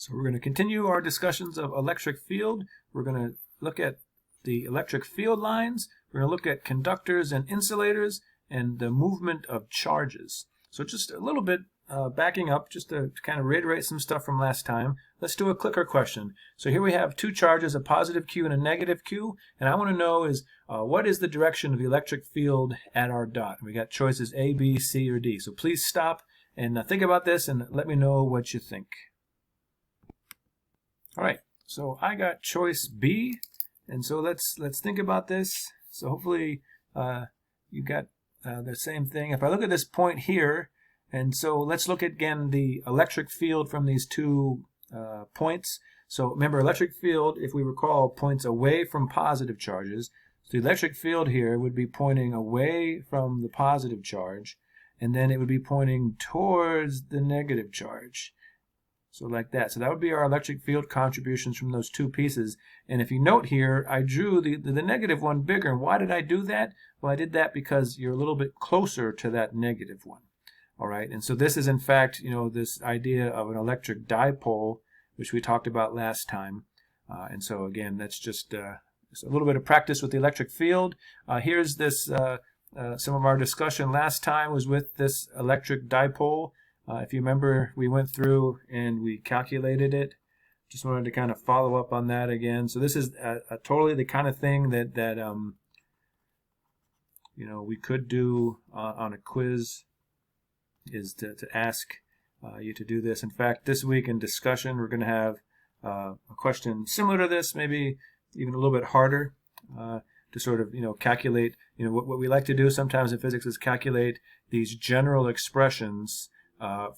So we're going to continue our discussions of electric field. We're going to look at the electric field lines. We're going to look at conductors and insulators and the movement of charges. So just a little bit backing up, just to kind of reiterate some stuff from last time. Let's do a clicker question. So here we have two charges, a positive Q and a negative Q. And I want to know is what is the direction of the electric field at our dot? And we got choices A, B, C, or D. So please stop and think about this and let me know what you think. All right, so I got choice B, and so let's think about this. So hopefully you got the same thing. If I look at this point here, and so let's look at, again, the electric field from these two points. So remember, electric field, if we recall, points away from positive charges. So the electric field here would be pointing away from the positive charge, and then it would be pointing towards the negative charge. So like that. So that would be our electric field contributions from those two pieces. And if you note here, I drew the negative one bigger. And why did I do that? Well, I did that because you're a little bit closer to that negative one. All right. And so this is, in fact, this idea of an electric dipole, which we talked about last time. And so, again, that's just a little bit of practice with the electric field. Here's this, some of our discussion last time was with this electric dipole. If you remember, we went through and we calculated it. Just wanted to kind of follow up on that again. So this is totally the kind of thing that we could do on a quiz, is to ask you to do this. In fact, this week in discussion, we're going to have a question similar to this, maybe even a little bit harder, to sort of calculate. What we like to do sometimes in physics is calculate these general expressions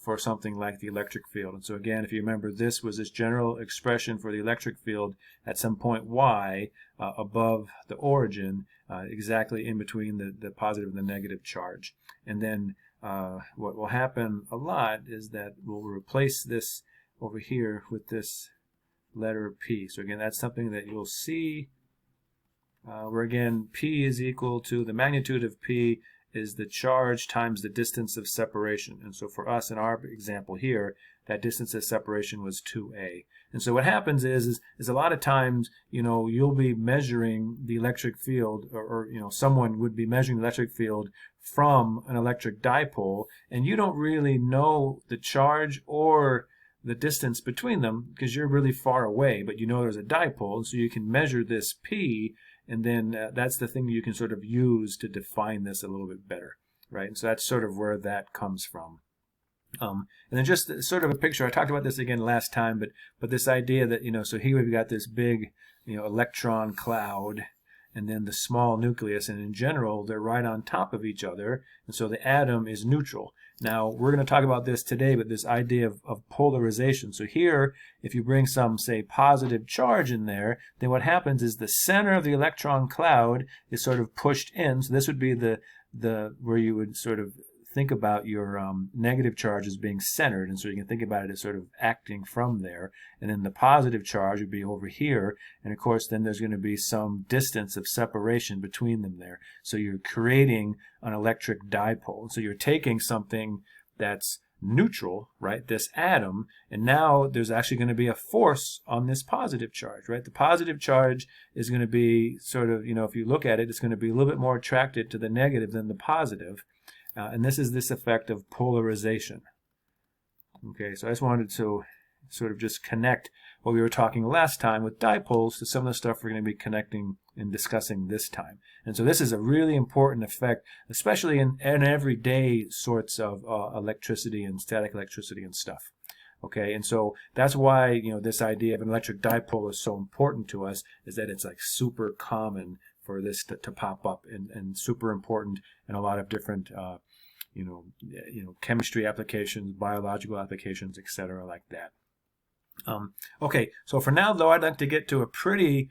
for something like the electric field. And so again, if you remember, this was this general expression for the electric field at some point y above the origin, exactly in between the positive and the negative charge. And then what will happen a lot is that we'll replace this over here with this letter P. So again, that's something that you'll see where, again, P is equal to the magnitude of P is the charge times the distance of separation. And so for us in our example here, that distance of separation was 2a. And so what happens is a lot of times, you'll be measuring the electric field, or someone would be measuring the electric field from an electric dipole, and you don't really know the charge or the distance between them because you're really far away, but there's a dipole, so you can measure this P. And then that's the thing you can sort of use to define this a little bit better, right? And so that's sort of where that comes from. And then just sort of a picture. I talked about this again last time, but this idea that, so here we've got this big, electron cloud, and then the small nucleus, and in general, they're right on top of each other, and so the atom is neutral. Now, we're going to talk about this today, but this idea of polarization. So here, if you bring some, say, positive charge in there, then what happens is the center of the electron cloud is sort of pushed in. So this would be the where you would sort of think about your negative charge as being centered, and so you can think about it as sort of acting from there. And then the positive charge would be over here, and of course then there's going to be some distance of separation between them there. So you're creating an electric dipole. So you're taking something that's neutral, right, this atom, and now there's actually going to be a force on this positive charge, right? The positive charge is going to be sort of, if you look at it, it's going to be a little bit more attracted to the negative than the positive. And this is this effect of polarization. Okay, so I just wanted to sort of just connect what we were talking last time with dipoles to some of the stuff we're going to be connecting and discussing this time. And so this is a really important effect, especially in everyday sorts of electricity and static electricity and stuff. Okay, and so that's why this idea of an electric dipole is so important to us, is that it's like super common for this to pop up, and super important in a lot of different chemistry applications, biological applications, etc., like that. Okay, so for now though, I'd like to get to a pretty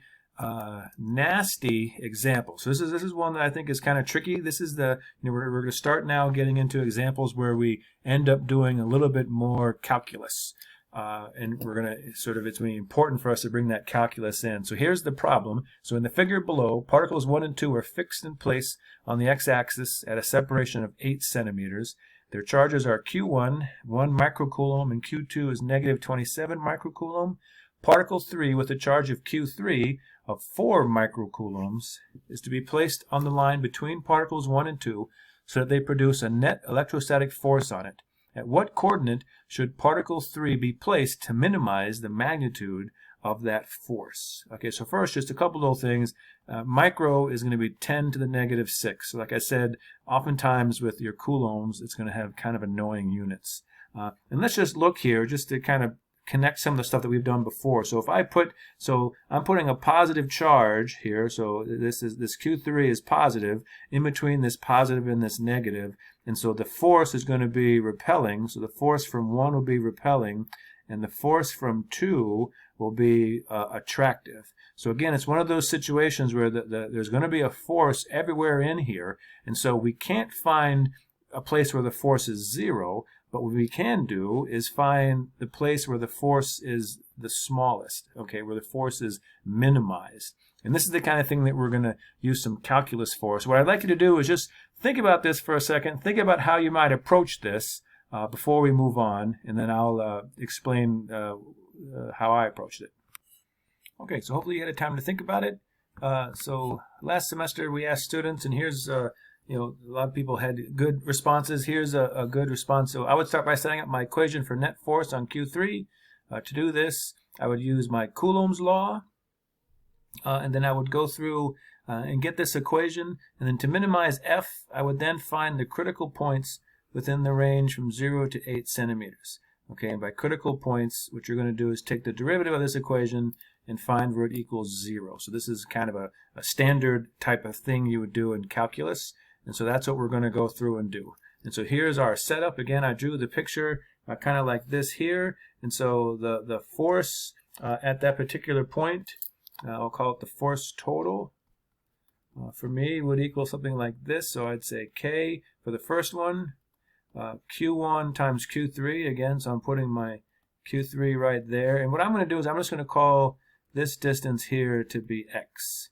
nasty example. So this is one that I think is kind of tricky. This is we're going to start now getting into examples where we end up doing a little bit more calculus. And we're going to it's going to be important for us to bring that calculus in. So here's the problem. So in the figure below, particles 1 and 2 are fixed in place on the x-axis at a separation of 8 centimeters. Their charges are Q1, 1 microcoulomb, and Q2 is negative 27 microcoulomb. Particle 3 with a charge of Q3 of 4 microcoulombs is to be placed on the line between particles 1 and 2 so that they produce a net electrostatic force on it. At what coordinate should particle 3 be placed to minimize the magnitude of that force? Okay, so first, just a couple little things. Micro is going to be 10 to the negative 6. So like I said, oftentimes with your coulombs, it's going to have kind of annoying units. And let's just look here just to kind of connect some of the stuff that we've done before. So if I I'm putting a positive charge here, so this Q3 is positive, in between this positive and this negative, and so the force is going to be repelling, so the force from 1 will be repelling, and the force from 2 will be attractive. So again, it's one of those situations where there's going to be a force everywhere in here, and so we can't find a place where the force is 0, but what we can do is find the place where the force is the smallest, okay, where the force is minimized. And this is the kind of thing that we're going to use some calculus for. So what I'd like you to do is just think about this for a second. Think about how you might approach this before we move on, and then I'll explain how I approached it. Okay, so hopefully you had a time to think about it. So last semester we asked students, and here's a lot of people had good responses. Here's a good response. So I would start by setting up my equation for net force on Q3. To do this, I would use my Coulomb's law, and then I would go through and get this equation. And then to minimize F, I would then find the critical points within the range from 0 to 8 centimeters. Okay, and by critical points, what you're going to do is take the derivative of this equation and find where it equals 0. So this is kind of a standard type of thing you would do in calculus. And so that's what we're going to go through and do. And so here's our setup. Again, I drew the picture kind of like this here. And so the force at that particular point, I'll call it the force total, for me would equal something like this. So I'd say K for the first one, Q1 times Q3. Again, so I'm putting my Q3 right there. And what I'm going to do is I'm just going to call this distance here to be X.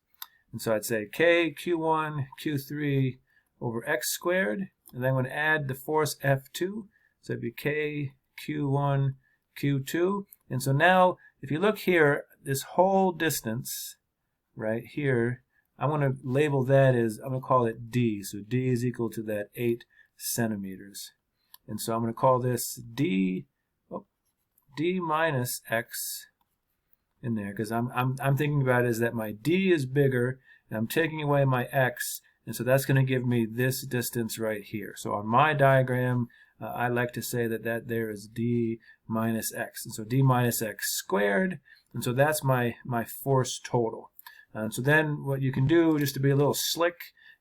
And so I'd say K, Q1, Q3 over X squared, and then I'm going to add the force F2, so it'd be K, Q1, Q2, and so now, if you look here, this whole distance, right here, I want to label that as, I'm going to call it D, so D is equal to that 8 centimeters, and so I'm going to call this D minus X in there, because I'm thinking about it as that my D is bigger, and I'm taking away my X, and so that's going to give me this distance right here. So on my diagram, I like to say that there is D minus X. And so D minus X squared. And so that's my force total. And so then what you can do, just to be a little slick,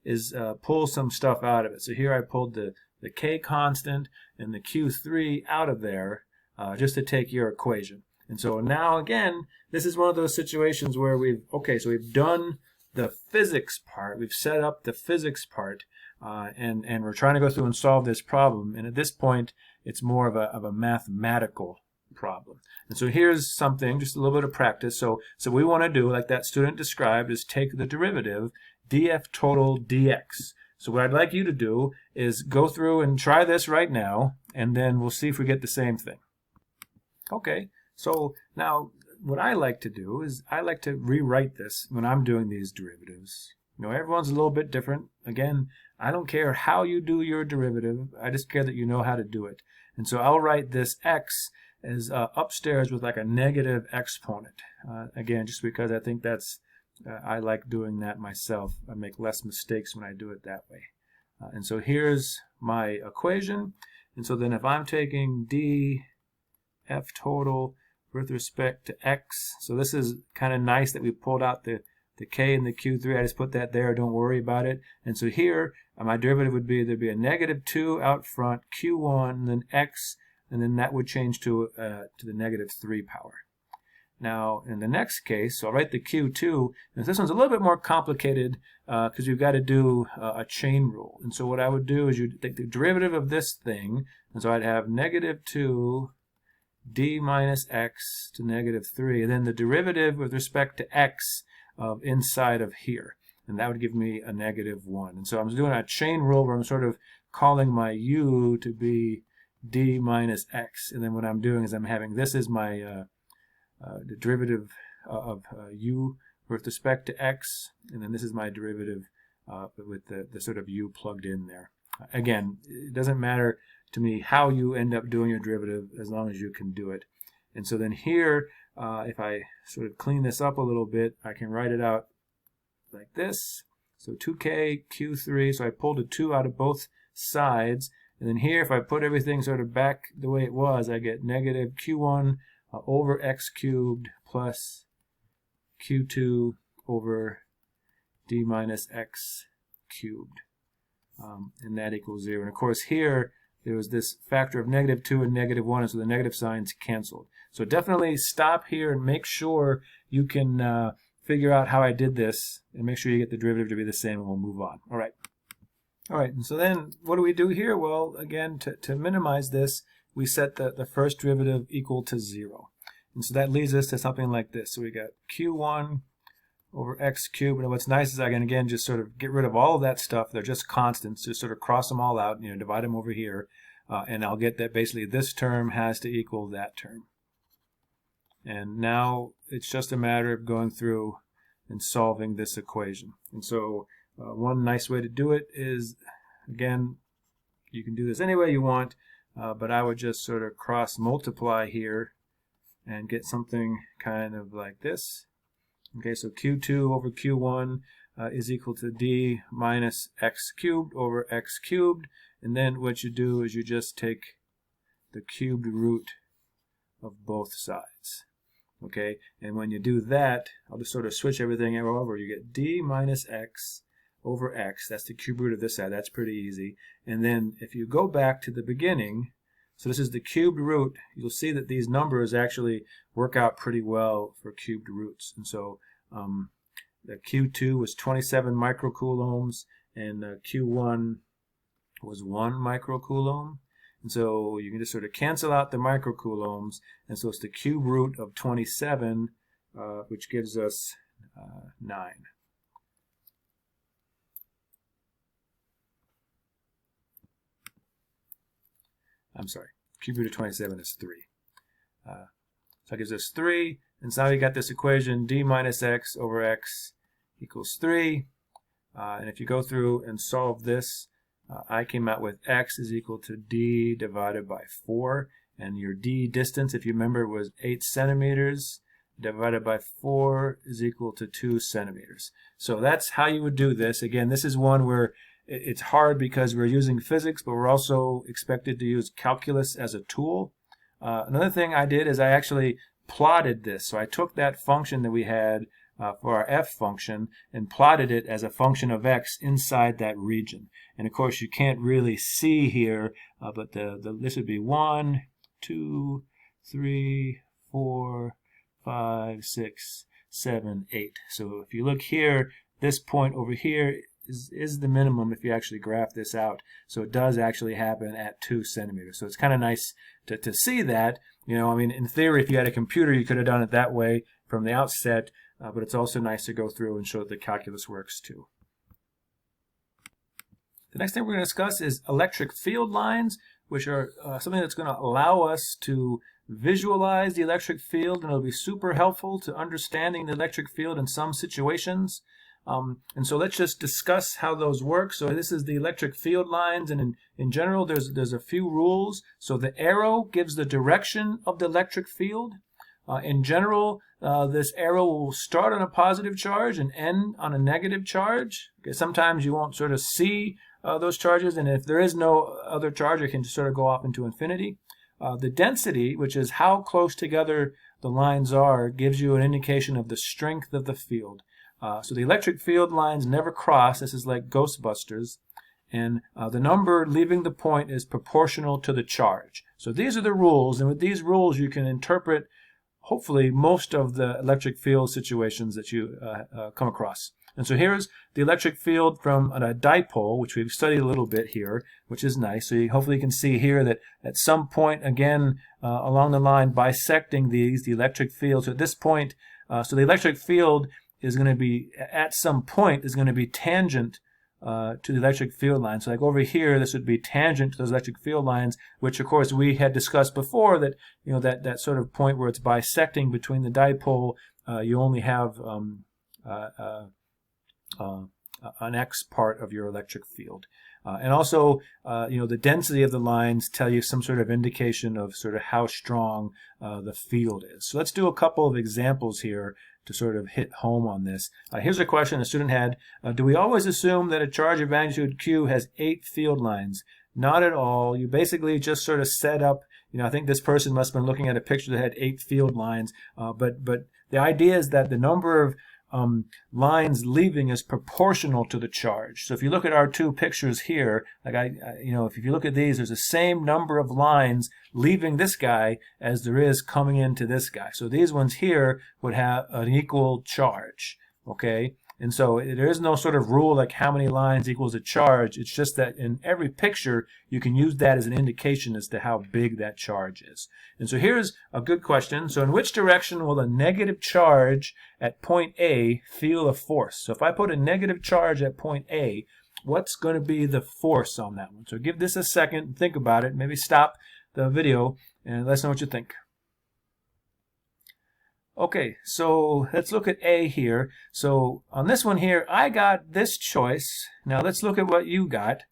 is pull some stuff out of it. So here I pulled the K constant and the Q3 out of there just to take your equation. And so now again, this is one of those situations where we've done the physics part, we've set up the physics part, and we're trying to go through and solve this problem. And at this point, it's more of a mathematical problem. And so here's something, just a little bit of practice. So we want to do, like that student described, is take the derivative df total dx. So what I'd like you to do is go through and try this right now, and then we'll see if we get the same thing. Okay, so now what I like to do is I like to rewrite this when I'm doing these derivatives. You know, everyone's a little bit different. Again, I don't care how you do your derivative. I just care that you know how to do it. And so I'll write this x as upstairs with like a negative exponent. Again, just because I think that's, I like doing that myself. I make less mistakes when I do it that way. And so here's my equation. And so then if I'm taking df total with respect to x, so this is kind of nice that we pulled out the k and the q3. I just put that there, don't worry about it. And so here my derivative would be, there'd be a negative 2 out front, q1, and then x, and then that would change to the negative 3 power. Now in the next case, so I'll write the q2, and this one's a little bit more complicated because you've got to do a chain rule. And so what I would do is you take the derivative of this thing, and so I'd have negative 2 d minus x to negative 3, and then the derivative with respect to x of inside of here, and that would give me a negative 1. And so I'm doing a chain rule where I'm sort of calling my u to be d minus x. And then what I'm doing is I'm having this is my the derivative of u with respect to x, and then this is my derivative with the sort of u plugged in there. Again, it doesn't matter to me how you end up doing your derivative as long as you can do it. And so then here, if I sort of clean this up a little bit, I can write it out like this. So 2k q3, so I pulled a 2 out of both sides. And then here, if I put everything sort of back the way it was, I get negative q1 over x cubed plus q2 over d minus x cubed. And that equals 0. And of course here, there was this factor of negative 2 and negative 1, and so the negative signs canceled. So definitely stop here and make sure you can figure out how I did this, and make sure you get the derivative to be the same, and we'll move on. All right. All right, and so then what do we do here? Well, again, to minimize this, we set the first derivative equal to 0. And so that leads us to something like this. So we got q1 over x cubed. And what's nice is I can, again, just sort of get rid of all of that stuff. They're just constants. Just sort of cross them all out, divide them over here. And I'll get that basically this term has to equal that term. And now it's just a matter of going through and solving this equation. And so one nice way to do it is, again, you can do this any way you want, but I would just sort of cross multiply here and get something kind of like this. Okay, so q2 over q1 is equal to d minus x cubed over x cubed. And then what you do is you just take the cubed root of both sides. Okay, and when you do that, I'll just sort of switch everything over. You get d minus x over x. That's the cube root of this side. That's pretty easy. And then if you go back to the beginning, so this is the cubed root, you'll see that these numbers actually work out pretty well for cubed roots. And so the q2 was 27 microcoulombs, and q1 was 1 microcoulomb. And so you can just sort of cancel out the microcoulombs, and so it's the cube root of 27, which gives us 9. I'm sorry, cube root of 27 is 3. So that gives us 3, and so now you got this equation, d minus x over x equals 3. And if you go through and solve this, I came out with x is equal to d divided by 4, and your d distance, if you remember, was 8 centimeters divided by 4 is equal to 2 centimeters. So that's how you would do this. Again, this is one where it's hard because we're using physics, but we're also expected to use calculus as a tool. Another thing I did is I actually plotted this. So I took that function that we had for our f function and plotted it as a function of x inside that region. And of course you can't really see here, but this would be 1, 2, 3, 4, 5, 6, 7, 8. So if you look here, this point over here is the minimum if you actually graph this out. So it does actually happen at 2 centimeters. So it's kind of nice to see that. I mean, in theory, if you had a computer, you could have done it that way from the outset, but it's also nice to go through and show that the calculus works too. The next thing we're going to discuss is electric field lines, which are something that's going to allow us to visualize the electric field, and it'll be super helpful to understanding the electric field in some situations. And so let's just discuss how those work. So this is the electric field lines, and in general there's a few rules. So the arrow gives the direction of the electric field. In general, this arrow will start on a positive charge and end on a negative charge. Okay, sometimes you won't sort of see those charges, and if there is no other charge, it can just sort of go off into infinity. The density, which is how close together the lines are, gives you an indication of the strength of the field. So the electric field lines never cross. This is like Ghostbusters. And the number leaving the point is proportional to the charge. So these are the rules, and with these rules you can interpret, hopefully, most of the electric field situations that you come across. And so here's the electric field from a dipole, which we've studied a little bit here, which is nice. So hopefully you can see here that at some point, again, along the line bisecting these, the electric field. So at this point, so the electric field is going to be, at some point, is going to be tangent to the electric field lines. So like over here, this would be tangent to those electric field lines, which of course we had discussed before that, you know, that sort of point where it's bisecting between the dipole, you only have an X part of your electric field. And also, you know, the density of the lines tell you some sort of indication of sort of how strong the field is. So let's do a couple of examples here to sort of hit home on this. Here's a question a student had. Do we always assume that a charge of magnitude Q has 8 field lines? Not at all. You basically just sort of set up, you know, I think this person must have been looking at a picture that had 8 field lines, but the idea is that the number of lines leaving is proportional to the charge. So if you look at our two pictures here, like you know, if you look at these, there's the same number of lines leaving this guy as there is coming into this guy. So these ones here would have an equal charge, okay? And so there is no sort of rule like how many lines equals a charge. It's just that in every picture, you can use that as an indication as to how big that charge is. And so here's a good question. So in which direction will a negative charge at point A feel a force? So if I put a negative charge at point A, what's going to be the force on that one? So give this a second and think about it. Maybe stop the video and let us know what you think. Okay, so let's look at A here. So on this one here, I got this choice. Now let's look at what you got.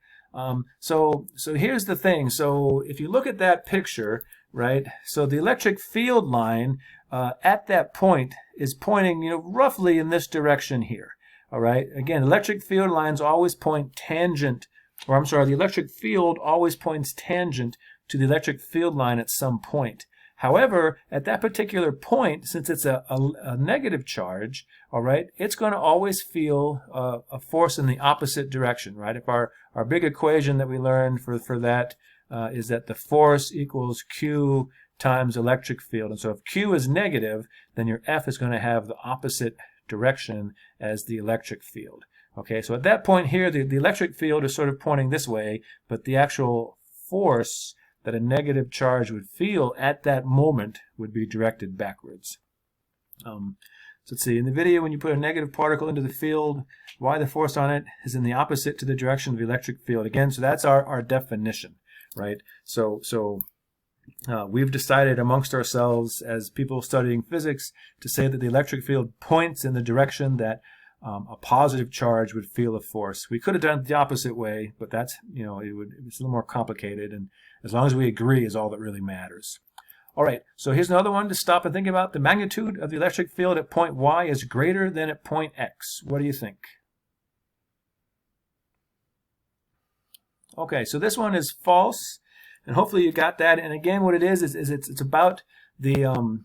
So here's the thing. So if you look at that picture, right? So the electric field line at that point is pointing, you know, roughly in this direction here. All right. Again, electric field lines always point tangent, or I'm sorry, the electric field always points tangent to the electric field line at some point. However, at that particular point, since it's a negative charge, all right, it's going to always feel a force in the opposite direction, right? If our big equation that we learned for that is that the force equals Q times electric field. And so if Q is negative, then your F is going to have the opposite direction as the electric field. Okay, so at that point here, the electric field is sort of pointing this way, but the actual force that a negative charge would feel at that moment would be directed backwards. So let's see, in the video when you put a negative particle into the field, the force on it is in the opposite to the direction of the electric field. Again, so that's our definition, right? So we've decided amongst ourselves as people studying physics to say that the electric field points in the direction that a positive charge would feel a force. We could have done it the opposite way, but that's, you know, it's a little more complicated, and as long as we agree is all that really matters. All right, so here's another one to stop and think about. The magnitude of the electric field at point Y is greater than at point X. What do you think? Okay, so this one is false, and hopefully you got that. And again, what it is it's about the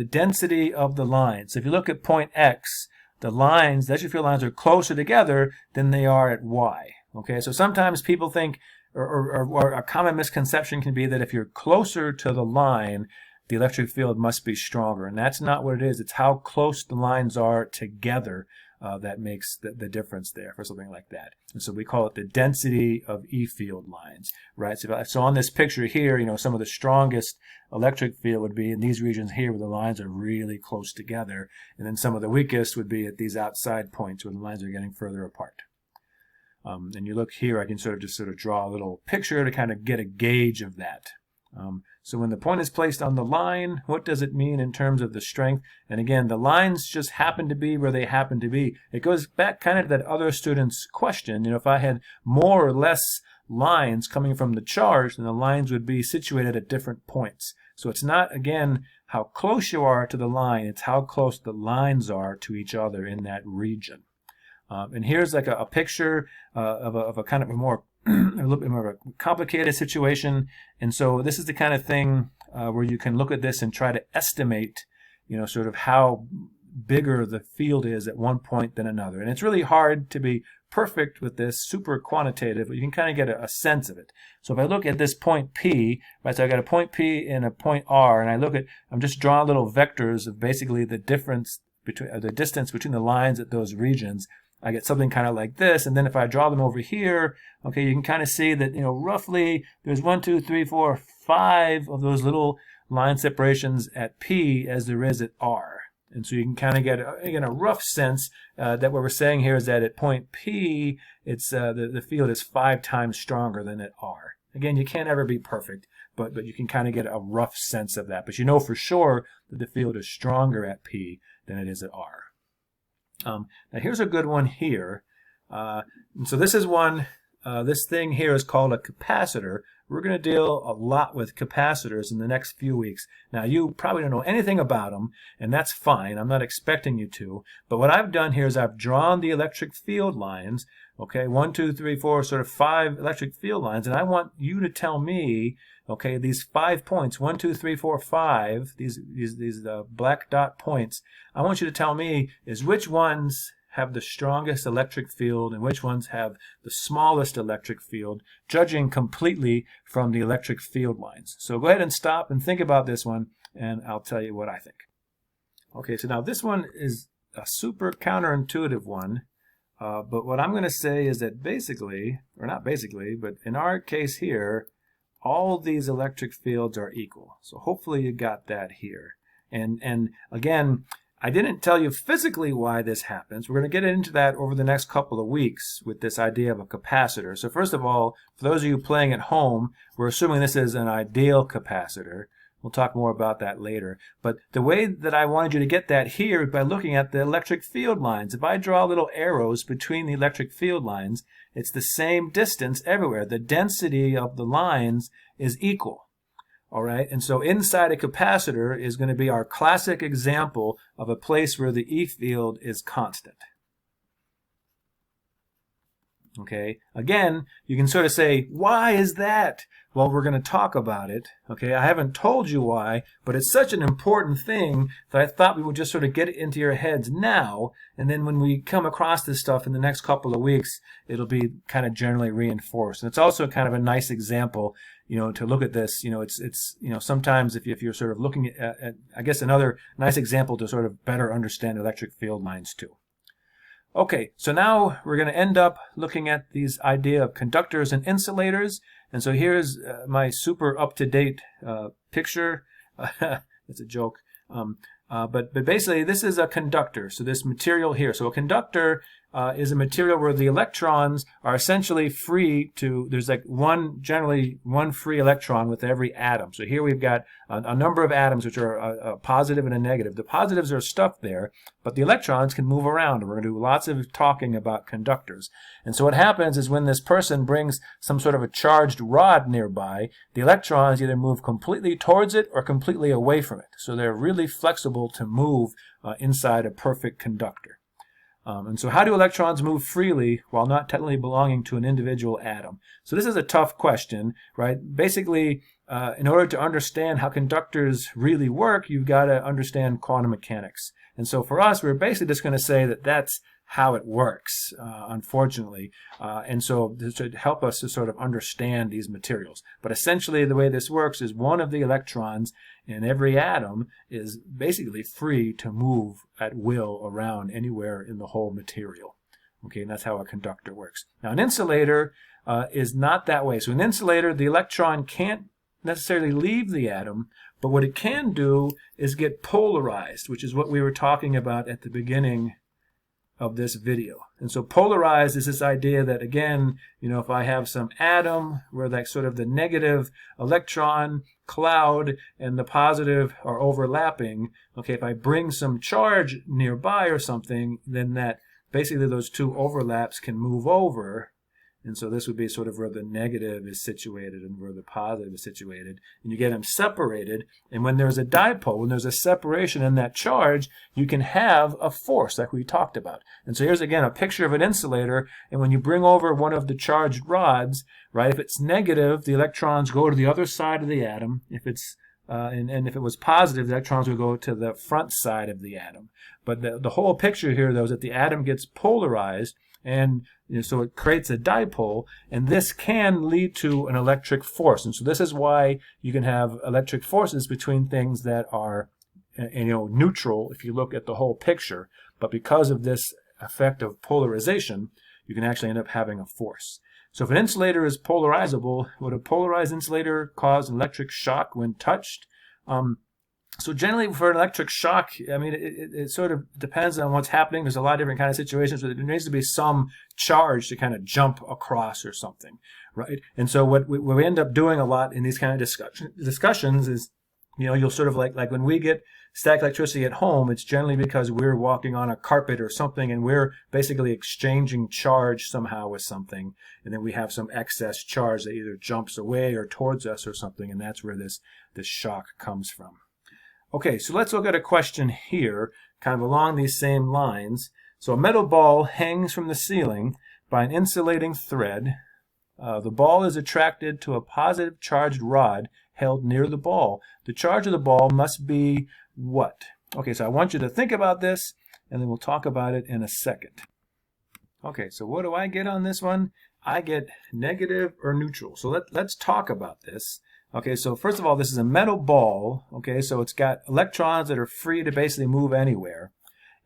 density of the line. So if you look at point X, the lines, the electric field lines, are closer together than they are at Y. Okay, so sometimes people think, or a common misconception can be that if you're closer to the line, the electric field must be stronger. And that's not what it is. It's how close the lines are together that makes the difference there for something like that. And so we call it the density of E field lines, right? So on this picture here, you know, some of the strongest electric field would be in these regions here where the lines are really close together. And then some of the weakest would be at these outside points where the lines are getting further apart. And you look here, I can sort of draw a little picture to kind of get a gauge of that. So when the point is placed on the line, what does it mean in terms of the strength? And again, the lines just happen to be where they happen to be. It goes back kind of to that other student's question. You know, if I had more or less lines coming from the charge, then the lines would be situated at different points. So it's not, again, how close you are to the line, it's how close the lines are to each other in that region. And here's like a picture of a kind of a more a little bit more of a complicated situation. And so this is the kind of thing where you can look at this and try to estimate, you know, sort of how bigger the field is at one point than another. And it's really hard to be perfect with this, super quantitative, but you can kind of get a sense of it. So if I look at this point P, right, so I got a point P and a point R, and I look at, I'm just drawing little vectors of basically the difference between, the distance between the lines at those regions. I get something kind of like this, and then if I draw them over here, okay, you can kind of see that, you know, roughly there's 1, 2, 3, 4, 5 of those little line separations at P as there is at R. And so you can kind of get again a rough sense that what we're saying here is that at point P, it's the field is 5 times stronger than at R. Again, you can't ever be perfect, but you can kind of get a rough sense of that. But you know for sure that the field is stronger at P than it is at R. Now here's a good one here. And so this is one, this thing here is called a capacitor. We're going to deal a lot with capacitors in the next few weeks. Now, you probably don't know anything about them, and that's fine. I'm not expecting you to. But what I've done here is I've drawn the electric field lines, okay, 1, 2, 3, 4, sort of 5 electric field lines, and I want you to tell me, okay, these 5 points, 1, 2, 3, 4, 5, these black dot points, I want you to tell me is which ones have the strongest electric field and which ones have the smallest electric field, judging completely from the electric field lines. So go ahead and stop and think about this one, and I'll tell you what I think. Okay, so now this one is a super counterintuitive one, but what I'm going to say is that basically, or not basically, but in our case here, all these electric fields are equal. So hopefully you got that here. And again, I didn't tell you physically why this happens. We're going to get into that over the next couple of weeks with this idea of a capacitor. So first of all, for those of you playing at home, we're assuming this is an ideal capacitor. We'll talk more about that later. But the way that I wanted you to get that here is by looking at the electric field lines. If I draw little arrows between the electric field lines, it's the same distance everywhere. The density of the lines is equal. All right, and so inside a capacitor is going to be our classic example of a place where the E field is constant. Okay, again, you can sort of say, why is that? Well, we're going to talk about it. Okay, I haven't told you why, but it's such an important thing that I thought we would just sort of get it into your heads now, and then when we come across this stuff in the next couple of weeks, it'll be kind of generally reinforced. And it's also kind of a nice example, you know, to look at this. You know, it's you know, sometimes if you're sort of looking at I guess another nice example to sort of better understand electric field lines too. Okay, so now we're going to end up looking at these idea of conductors and insulators. And so here's my super up-to-date picture. It's a joke. But basically, this is a conductor. So this material here. So a conductor is a material where the electrons are essentially free to, there's like generally one free electron with every atom. So here we've got a number of atoms which are a positive and a negative. The positives are stuck there, but the electrons can move around. And we're going to do lots of talking about conductors. And so what happens is when this person brings some sort of a charged rod nearby, the electrons either move completely towards it or completely away from it. So they're really flexible to move inside a perfect conductor. And so how do electrons move freely while not technically belonging to an individual atom? So this is a tough question, right? Basically, in order to understand how conductors really work, you've got to understand quantum mechanics. And so for us, we're basically just going to say that that's how it works, unfortunately. And so this should help us to sort of understand these materials. But essentially the way this works is one of the electrons in every atom is basically free to move at will around anywhere in the whole material. Okay, and that's how a conductor works. Now an insulator is not that way. So an insulator, the electron can't necessarily leave the atom, but what it can do is get polarized, which is what we were talking about at the beginning of this video. And so polarized is this idea that, again, you know, if I have some atom where like sort of the negative electron cloud and the positive are overlapping, okay, if I bring some charge nearby or something, then that basically those two overlaps can move over. And so this would be sort of where the negative is situated and where the positive is situated. And you get them separated. And when there's a dipole, when there's a separation in that charge, you can have a force like we talked about. And so here's again a picture of an insulator. And when you bring over one of the charged rods, right, if it's negative, the electrons go to the other side of the atom. If it's and if it was positive, the electrons would go to the front side of the atom. But the whole picture here, though, is that the atom gets polarized. And you know, so it creates a dipole, and this can lead to an electric force. And so this is why you can have electric forces between things that are, you know, neutral if you look at the whole picture. But because of this effect of polarization, you can actually end up having a force. So if an insulator is polarizable, would a polarized insulator cause an electric shock when touched? So generally for an electric shock, I mean, it sort of depends on what's happening. There's a lot of different kind of situations where there needs to be some charge to kind of jump across or something, right? And so what we end up doing a lot in these kind of discussions is, you know, you'll sort of like when we get static electricity at home, it's generally because we're walking on a carpet or something and we're basically exchanging charge somehow with something. And then we have some excess charge that either jumps away or towards us or something. And that's where this shock comes from. Okay, so let's look at a question here, kind of along these same lines. So a metal ball hangs from the ceiling by an insulating thread. The ball is attracted to a positive charged rod held near the ball. The charge of the ball must be what? Okay, so I want you to think about this, and then we'll talk about it in a second. Okay, so what do I get on this one? I get negative or neutral. So let's talk about this. Okay, so first of all, this is a metal ball. Okay, so it's got electrons that are free to basically move anywhere.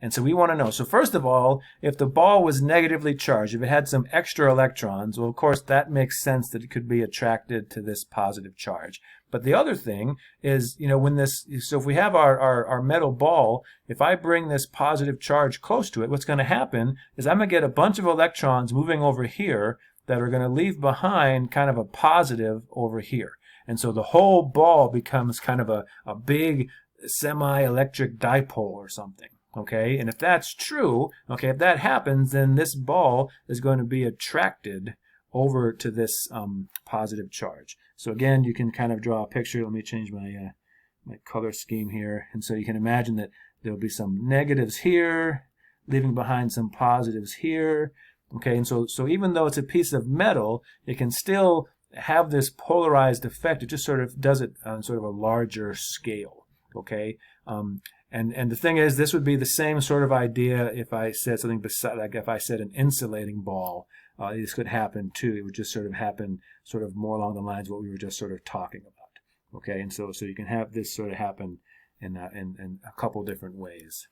And so we want to know, so first of all, if the ball was negatively charged, if it had some extra electrons, well, of course, that makes sense that it could be attracted to this positive charge. But the other thing is, you know, so if we have our metal ball, if I bring this positive charge close to it, what's going to happen is I'm going to get a bunch of electrons moving over here that are going to leave behind kind of a positive over here. And so the whole ball becomes kind of a big semi-electric dipole or something. Okay, and if that's true, okay, if that happens, then this ball is going to be attracted over to this positive charge. So again, you can kind of draw a picture. Let me change my color scheme here. And so you can imagine that there'll be some negatives here, leaving behind some positives here. Okay, and so even though it's a piece of metal, it can still have this polarized effect. It just sort of does it on sort of a larger scale. Okay, and the thing is, this would be the same sort of idea if I said something beside, like if I said an insulating ball. This could happen too. It would just sort of happen sort of more along the lines of what we were just sort of talking about. Okay, and so you can have this sort of happen in a couple different ways.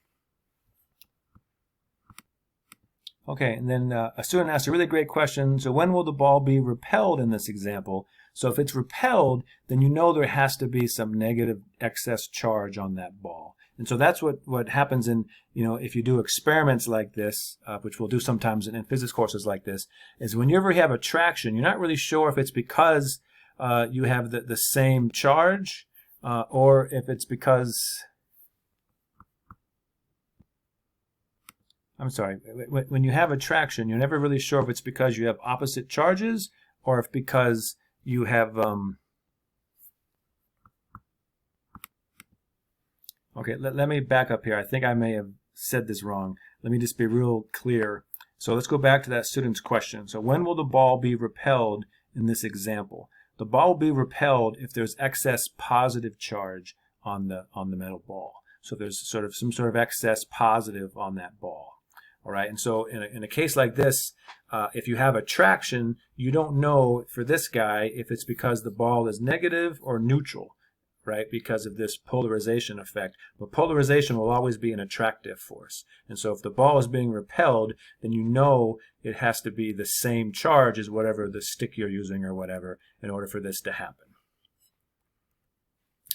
Okay, and then a student asked a really great question. So when will the ball be repelled in this example? So if it's repelled, then you know there has to be some negative excess charge on that ball. And so that's what happens in, you know, if you do experiments like this, which we'll do sometimes in physics courses like this, is whenever you have attraction, you're not really sure if it's because you have the same charge or if it's because, I'm sorry, when you have attraction, you're never really sure if it's because you have opposite charges or if because you have, okay, let me back up here. I think I may have said this wrong. Let me just be real clear. So let's go back to that student's question. So when will the ball be repelled in this example? The ball will be repelled if there's excess positive charge on the metal ball. So there's sort of some sort of excess positive on that ball. All right, and so in a case like this, if you have attraction, you don't know for this guy if it's because the ball is negative or neutral, right, because of this polarization effect. But polarization will always be an attractive force. And so if the ball is being repelled, then you know it has to be the same charge as whatever the stick you're using or whatever in order for this to happen.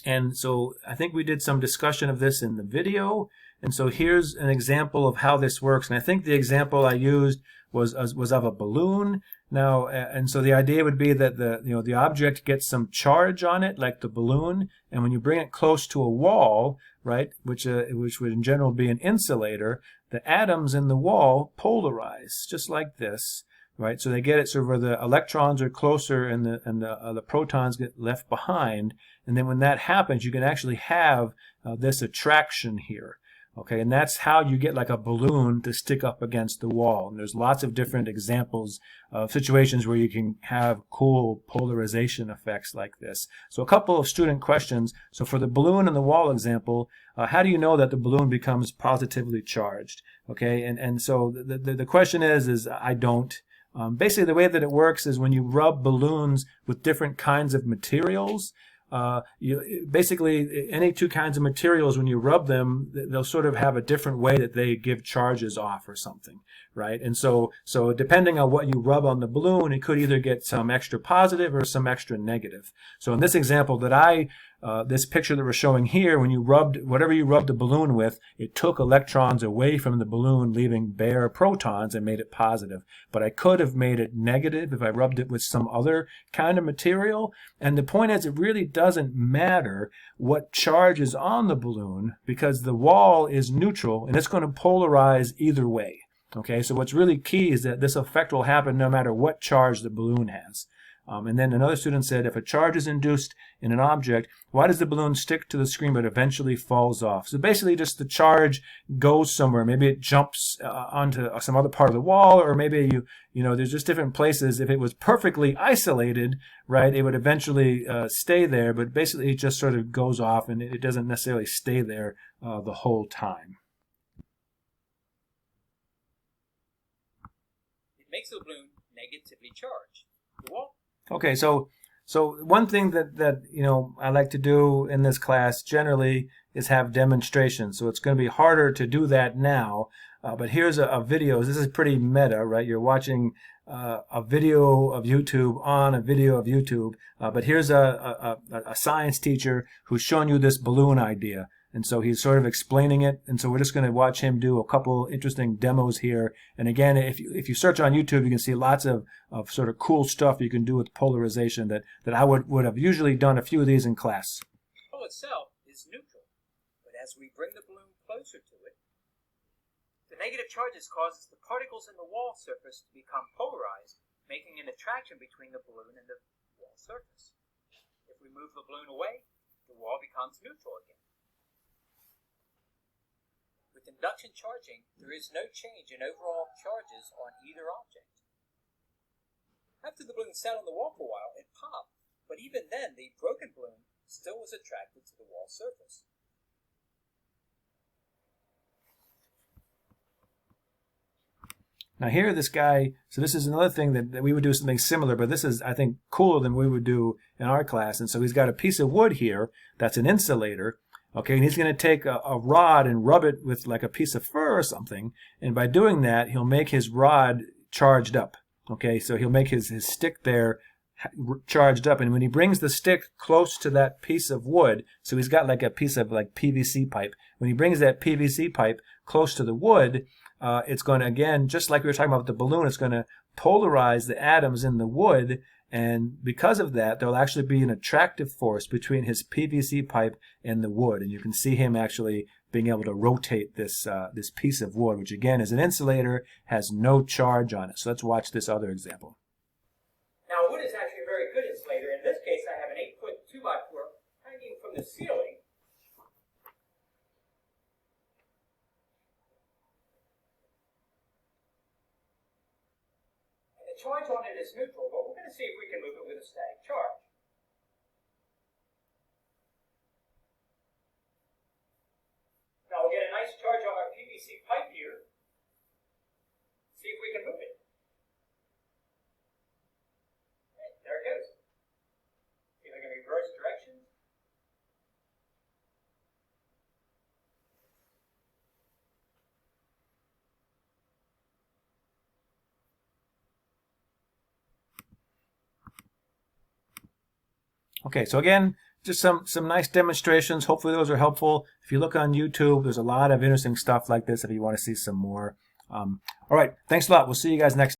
And so I think we did some discussion of this in the video. And so here's an example of how this works. And I think the example I used was of a balloon. Now, and so the idea would be that the object gets some charge on it, like the balloon, and when you bring it close to a wall, right, which would in general be an insulator, the atoms in the wall polarize, just like this, right? So they get it so where the electrons are closer and the protons get left behind, and then when that happens, you can actually have this attraction here. Okay, and that's how you get like a balloon to stick up against the wall. And there's lots of different examples of situations where you can have cool polarization effects like this. So a couple of student questions. So for the balloon and the wall example, how do you know that the balloon becomes positively charged? Okay, and so the question is I don't. Basically, the way that it works is when you rub balloons with different kinds of materials, basically any two kinds of materials, when you rub them, they'll sort of have a different way that they give charges off or something, right? And so depending on what you rub on the balloon, it could either get some extra positive or some extra negative. So in this example that I this picture that we're showing here, when you rubbed, whatever you rubbed the balloon with, it took electrons away from the balloon, leaving bare protons, and made it positive. But I could have made it negative if I rubbed it with some other kind of material. And the point is, it really doesn't matter what charge is on the balloon, because the wall is neutral and it's going to polarize either way. Okay, so what's really key is that this effect will happen no matter what charge the balloon has. And then another student said, if a charge is induced in an object, why does the balloon stick to the screen but eventually falls off? So basically just the charge goes somewhere. Maybe it jumps onto some other part of the wall, or maybe you know, there's just different places. If it was perfectly isolated, right, it would eventually stay there, but basically it just sort of goes off and it doesn't necessarily stay there the whole time. It makes the balloon negatively charged. The wall. Okay, so one thing that you know I like to do in this class generally is have demonstrations. So it's going to be harder to do that now. But here's a video. This is pretty meta, right? You're watching a video of YouTube on a video of YouTube. But here's a science teacher who's showing you this balloon idea. And so he's sort of explaining it. And so we're just going to watch him do a couple interesting demos here. And again, if you search on YouTube, you can see lots of sort of cool stuff you can do with polarization that I would have usually done a few of these in class. The ball itself is neutral, but as we bring the balloon closer to it, the negative charges causes the particles in the wall surface to become polarized, making an attraction between the balloon and the wall surface. If we move the balloon away, the wall becomes neutral again. With induction charging, there is no change in overall charges on either object. After the balloon sat on the wall for a while, it popped, but even then the broken balloon still was attracted to the wall surface. Now here this guy, so this is another thing that we would do something similar, but this is, I think, cooler than we would do in our class. And so he's got a piece of wood here that's an insulator. Okay, and he's going to take a rod and rub it with like a piece of fur or something. And by doing that, he'll make his rod charged up. Okay, so he'll make his stick there charged up. And when he brings the stick close to that piece of wood, so he's got like a piece of like PVC pipe. When he brings that PVC pipe close to the wood, it's going to, again, just like we were talking about with the balloon, it's going to polarize the atoms in the wood. And because of that, there'll actually be an attractive force between his PVC pipe and the wood. And you can see him actually being able to rotate this this piece of wood, which again is an insulator, has no charge on it. So let's watch this other example. Now, wood is actually a very good insulator. In this case, I have an 8-foot 2x4 hanging from the ceiling. And the charge on it is neutral, but we're going to see if we can move it with a static charge. Now we'll get a nice charge on our PVC pipe here. See if we can move it. Okay, there it goes. See if I can reverse direction. Okay, so again, just some nice demonstrations. Hopefully those are helpful. If you look on YouTube, there's a lot of interesting stuff like this if you want to see some more. All right, thanks a lot. We'll see you guys next time.